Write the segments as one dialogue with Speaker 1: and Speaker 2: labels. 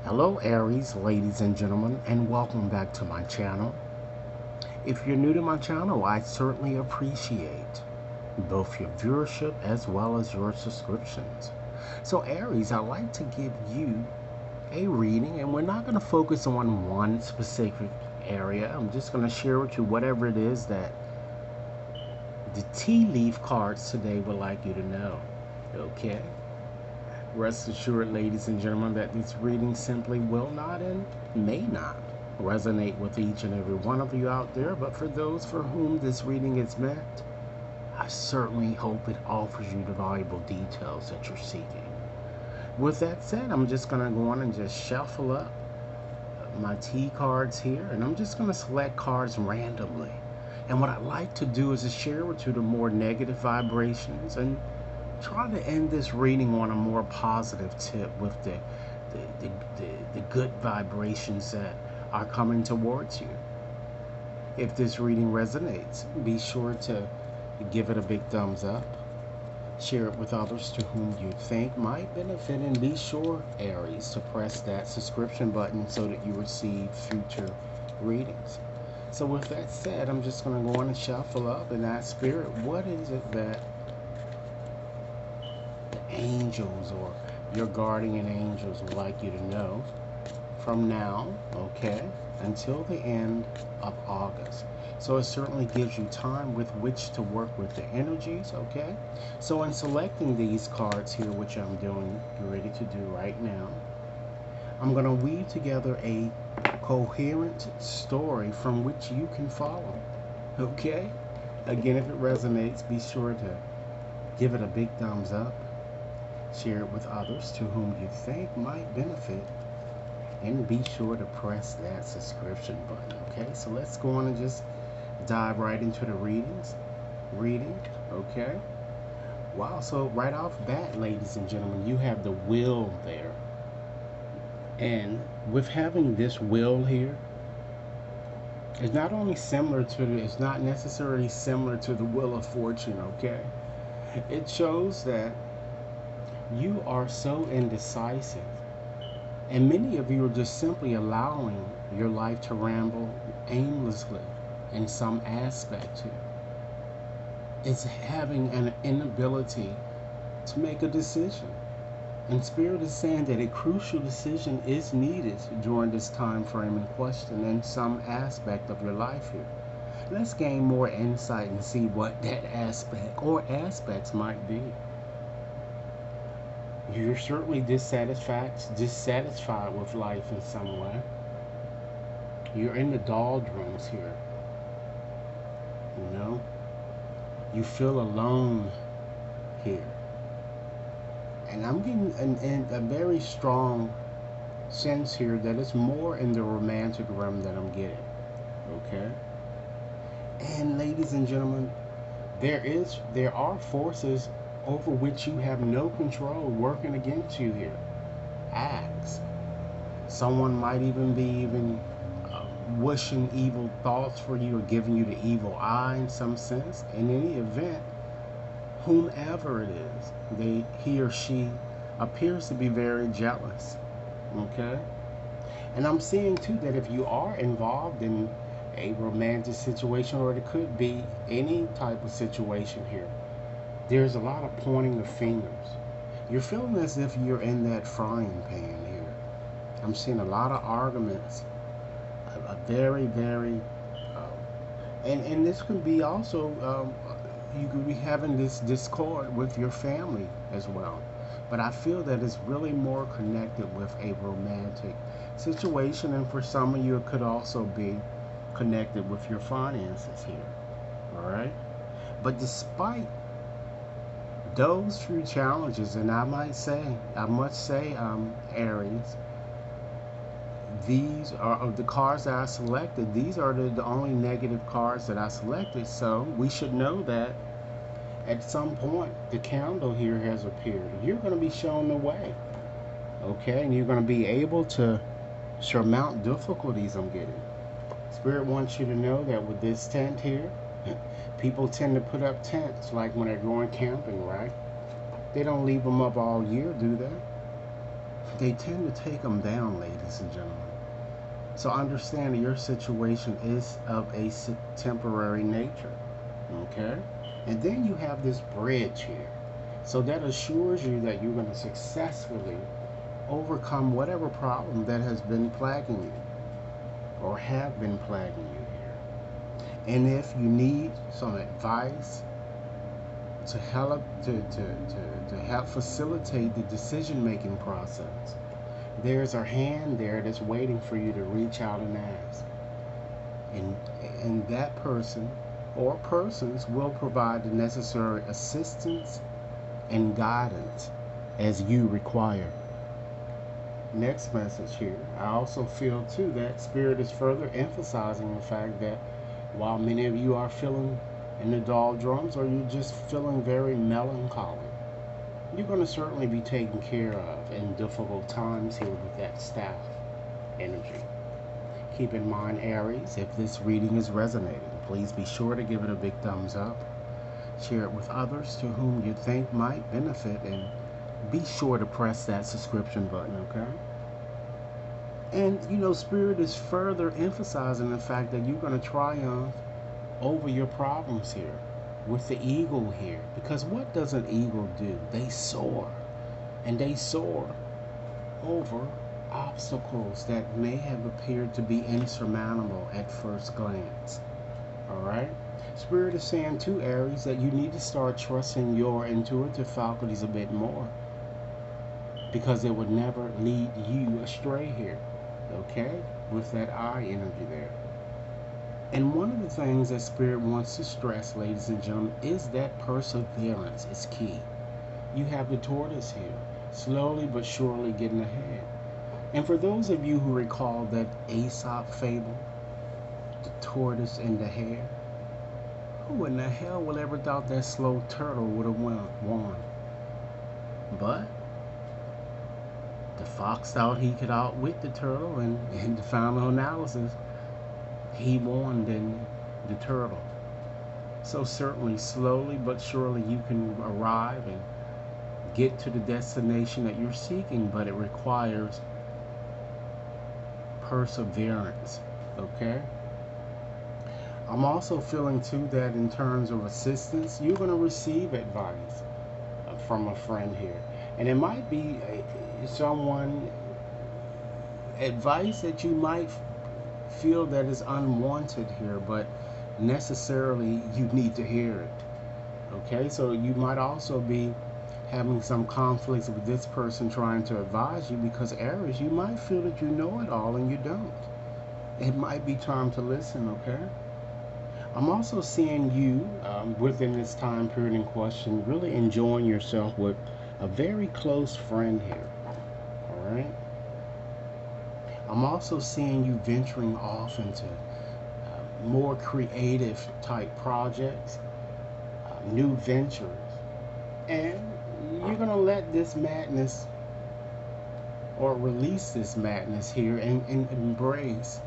Speaker 1: Hello Aries, ladies and gentlemen, and welcome back to my channel. If you're new to my channel, I certainly appreciate both your viewership as well as your subscriptions. So Aries, I'd like to give you a reading, and we're not going to focus on one specific area. I'm just going to share with you whatever it is that the tea leaf cards today would like you to know. Okay? Rest assured, ladies and gentlemen, that this reading simply will not and may not resonate with each and every one of you out there, but for those for whom this reading is meant, I certainly hope it offers you the valuable details that you're seeking. With that said, I'm just going to go on and just shuffle up my tea cards here, and I'm just going to select cards randomly. And what I like to do is to share with you the more negative vibrations and try to end this reading on a more positive tip with the good vibrations that are coming towards you. If this reading resonates, be sure to give it a big thumbs up. Share it with others to whom you think might benefit, and be sure, Aries, to press that subscription button so that you receive future readings. So with that said, I'm just going to go on and shuffle up and ask Spirit, what is it that angels or your guardian angels would like you to know from now, okay, until the end of August. So it certainly gives you time with which to work with the energies, okay? So in selecting these cards here, which I'm doing, ready to do right now, I'm going to weave together a coherent story from which you can follow, okay? Again, if it resonates, be sure to give it a big thumbs up. Share it with others to whom you think might benefit, and be sure to press that subscription button. Okay, so let's go on and just dive right into the reading. Okay, wow. So right off bat, ladies and gentlemen, you have the will there, and with having this will here, it's not only similar to it's not necessarily similar to the wheel of fortune. Okay, it shows that you are so indecisive, and many of you are just simply allowing your life to ramble aimlessly in some aspect to it's having an inability to make a decision. And Spirit is saying that a crucial decision is needed during this time frame in question in some aspect of your life here. Let's gain more insight and see what that aspect or aspects might be. You're certainly dissatisfied with life in some way. You're in the doldrums here. You know, you feel alone here, and I'm getting a very strong sense here that it's more in the romantic realm that I'm getting. Okay, and ladies and gentlemen, there are forces over which you have no control working against you here. Acts. Someone might even be wishing evil thoughts for you or giving you the evil eye in some sense. In any event, whomever it is, he or she appears to be very jealous. Okay? And I'm seeing too that if you are involved in a romantic situation, or it could be any type of situation here, there's a lot of pointing of fingers. You're feeling as if you're in that frying pan here. I'm seeing a lot of arguments, a very, very, and this could be also, you could be having this discord with your family as well. But I feel that it's really more connected with a romantic situation, and for some of you, it could also be connected with your finances here. All right. But despite those few challenges, and I must say, Aries, these are of the cards that I selected. These are the only negative cards that I selected. So we should know that at some point the candle here has appeared. You're going to be shown the way, okay, and you're going to be able to surmount difficulties. I'm getting. Spirit wants you to know that with this tent here, people tend to put up tents like when they're going camping, right? They don't leave them up all year, do they? they tend to take them down, ladies and gentlemen. So understand that your situation is of a temporary nature. Okay? And then you have this bridge here. So that assures you that you're going to successfully overcome whatever problem that has been plaguing you or have been plaguing you here. And if you need some advice to help to help facilitate the decision-making process, there's a hand there that's waiting for you to reach out and ask. And that person or persons will provide the necessary assistance and guidance as you require. Next message here. I also feel too that Spirit is further emphasizing the fact that while many of you are feeling in the doldrums or you're just feeling very melancholy, you're going to certainly be taken care of in difficult times here with that staff energy. Keep in mind, Aries, if this reading is resonating, please be sure to give it a big thumbs up. Share it with others to whom you think might benefit, and be sure to press that subscription button, okay? And, you know, Spirit is further emphasizing the fact that you're going to triumph over your problems here with the eagle here. Because what does an eagle do? They soar. And they soar over obstacles that may have appeared to be insurmountable at first glance. Alright? Spirit is saying too, Aries, that you need to start trusting your intuitive faculties a bit more, because it would never lead you astray here. Okay? With that eye energy there. And one of the things that Spirit wants to stress, ladies and gentlemen, is that perseverance is key. You have the tortoise here, slowly but surely getting ahead. And for those of you who recall that Aesop fable, the tortoise and the hare, who in the hell would ever thought that slow turtle would have won? But the fox thought he could outwit the turtle, and in the final analysis, he won than the turtle. So certainly, slowly but surely, you can arrive and get to the destination that you're seeking, but it requires perseverance. Okay? I'm also feeling too that in terms of assistance, you're going to receive advice from a friend here. And it might be someone, advice that you might feel that is unwanted here, but necessarily you need to hear it. Okay, so you might also be having some conflicts with this person trying to advise you, because Aries, you might feel that you know it all and you don't. It might be time to listen, okay? I'm also seeing you within this time period in question really enjoying yourself with a very close friend here. All right? I'm also seeing you venturing off into more creative type projects, new ventures, and you're going to let this madness or release this madness here and embrace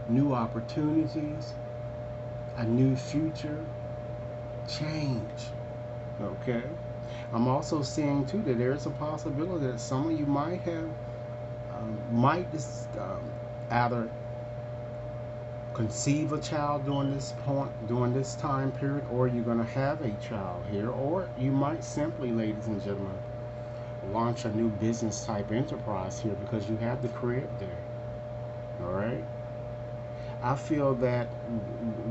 Speaker 1: new opportunities, a new future, change. Okay? I'm also seeing too that there's a possibility that some of you might have either conceive a child during this time period, or you're going to have a child here, or you might simply, ladies and gentlemen, launch a new business type enterprise here because you have the crib there. All right? I feel that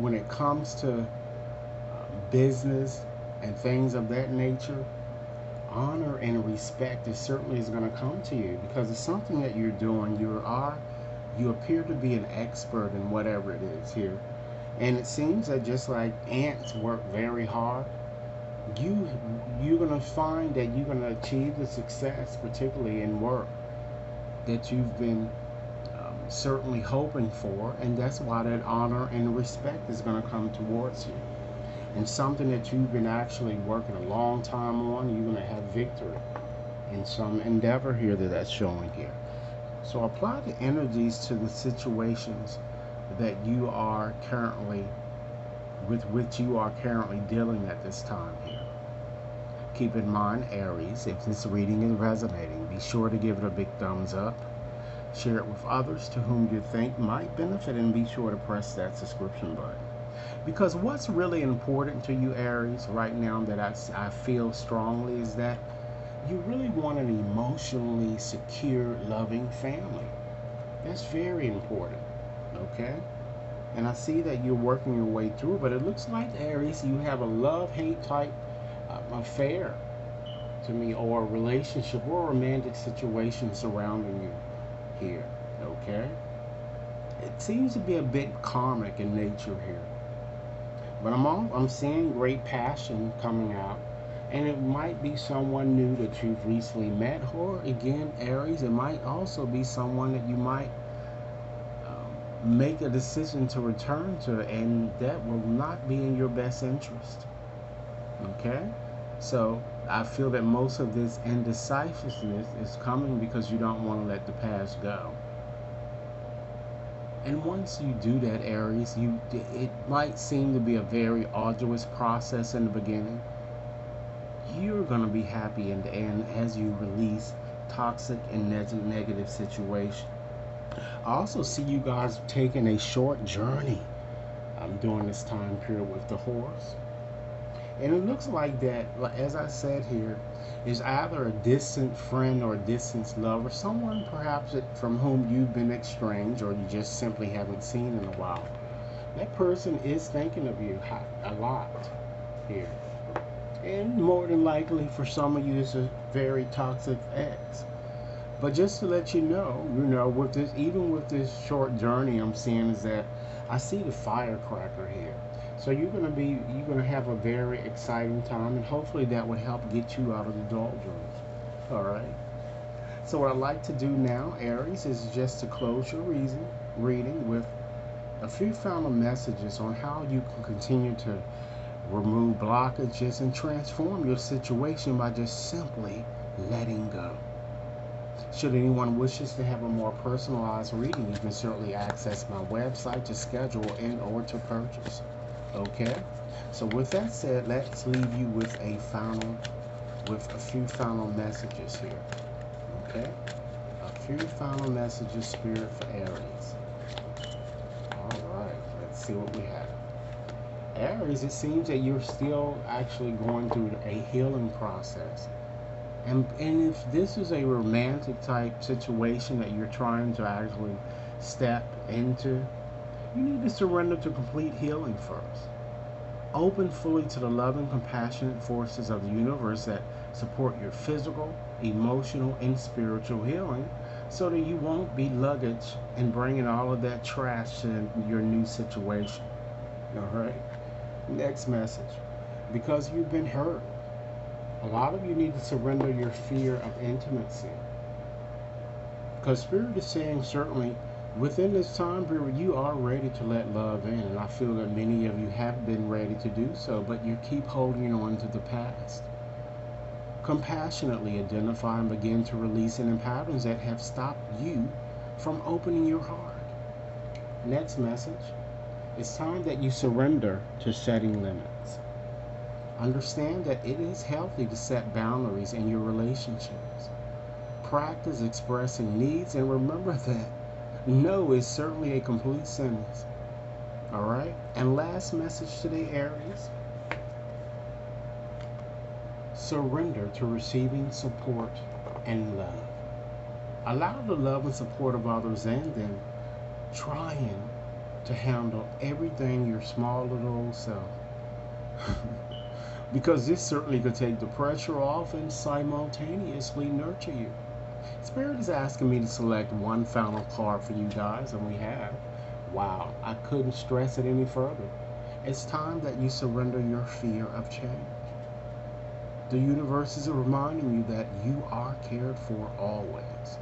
Speaker 1: when it comes to business and things of that nature, honor and respect is certainly going to come to you, because it's something that you're doing. You appear to be an expert in whatever it is here, and it seems that just like ants work very hard, you're going to find that you're going to achieve the success, particularly in work, that you've been certainly hoping for, and that's why that honor and respect is going to come towards you. And something that you've been actually working a long time on, you're going to have victory in some endeavor here that's showing here. So apply the energies to the situations that you are currently, with which you are currently dealing at this time here. Keep in mind, Aries, if this reading is resonating, be sure to give it a big thumbs up. Share it with others to whom you think might benefit, and be sure to press that subscription button. Because what's really important to you, Aries, right now that I feel strongly is that you really want an emotionally secure, loving family. That's very important, okay? And I see that you're working your way through, but it looks like, Aries, you have a love-hate type affair to me, or a relationship or a romantic situation surrounding you here, okay? It seems to be a bit karmic in nature here. But I'm seeing great passion coming out, and it might be someone new that you've recently met, or again, Aries, it might also be someone that you might make a decision to return to, and that will not be in your best interest. Okay? So I feel that most of this indecisiveness is coming because you don't want to let the past go. And once you do that, Aries, it might seem to be a very arduous process in the beginning. You're going to be happy in the end as you release toxic and negative situations. I also see you guys taking a short journey during this time period with the horse. And it looks like that, as I said here, is either a distant friend or a distant lover, someone perhaps from whom you've been estranged or you just simply haven't seen in a while. That person is thinking of you a lot here. And more than likely for some of you, it's a very toxic ex. But just to let you know, with this, even with this short journey, I'm seeing is that I see the firecracker here. So you're gonna have a very exciting time, and hopefully that would help get you out of the doldrums. All right. So what I'd like to do now, Aries, is just to close your reading with a few final messages on how you can continue to remove blockages and transform your situation by just simply letting go. Should anyone wishes to have a more personalized reading, you can certainly access my website to schedule and or to purchase. Okay? So with that said, let's leave you with a few final messages here. Okay? A few final messages, Spirit, for Aries. Alright, let's see what we have. Aries, it seems that you're still actually going through a healing process. And if this is a romantic type situation that you're trying to actually step into, you need to surrender to complete healing first. Open fully to the loving, compassionate forces of the universe that support your physical, emotional, and spiritual healing, so that you won't be luggage and bringing all of that trash to your new situation. All right? Next message. Because you've been hurt, a lot of you need to surrender your fear of intimacy. Because Spirit is saying certainly within this time period you are ready to let love in. And I feel that many of you have been ready to do so, but you keep holding on to the past. Compassionately identify and begin to release any patterns that have stopped you from opening your heart. Next message. It's time that you surrender to setting limits. Understand that it is healthy to set boundaries in your relationships. Practice expressing needs, and remember that no is certainly a complete sentence. Alright? And last message today, Aries. Surrender to receiving support and love. Allow the love and support of others, and then trying to handle everything your small little old self. Because this certainly could take the pressure off and simultaneously nurture you. Spirit is asking me to select one final card for you guys, and we have. Wow, I couldn't stress it any further. It's time that you surrender your fear of change. The universe is reminding you that you are cared for always.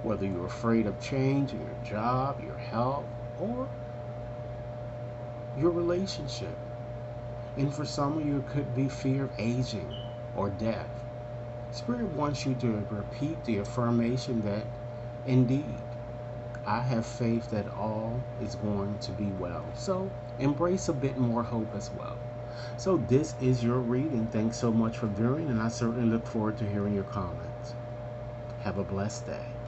Speaker 1: Whether you're afraid of change in your job, your health, or your relationship. And for some of you, it could be fear of aging or death. Spirit wants you to repeat the affirmation that, indeed, I have faith that all is going to be well. So embrace a bit more hope as well. So this is your reading. Thanks so much for viewing, and I certainly look forward to hearing your comments. Have a blessed day.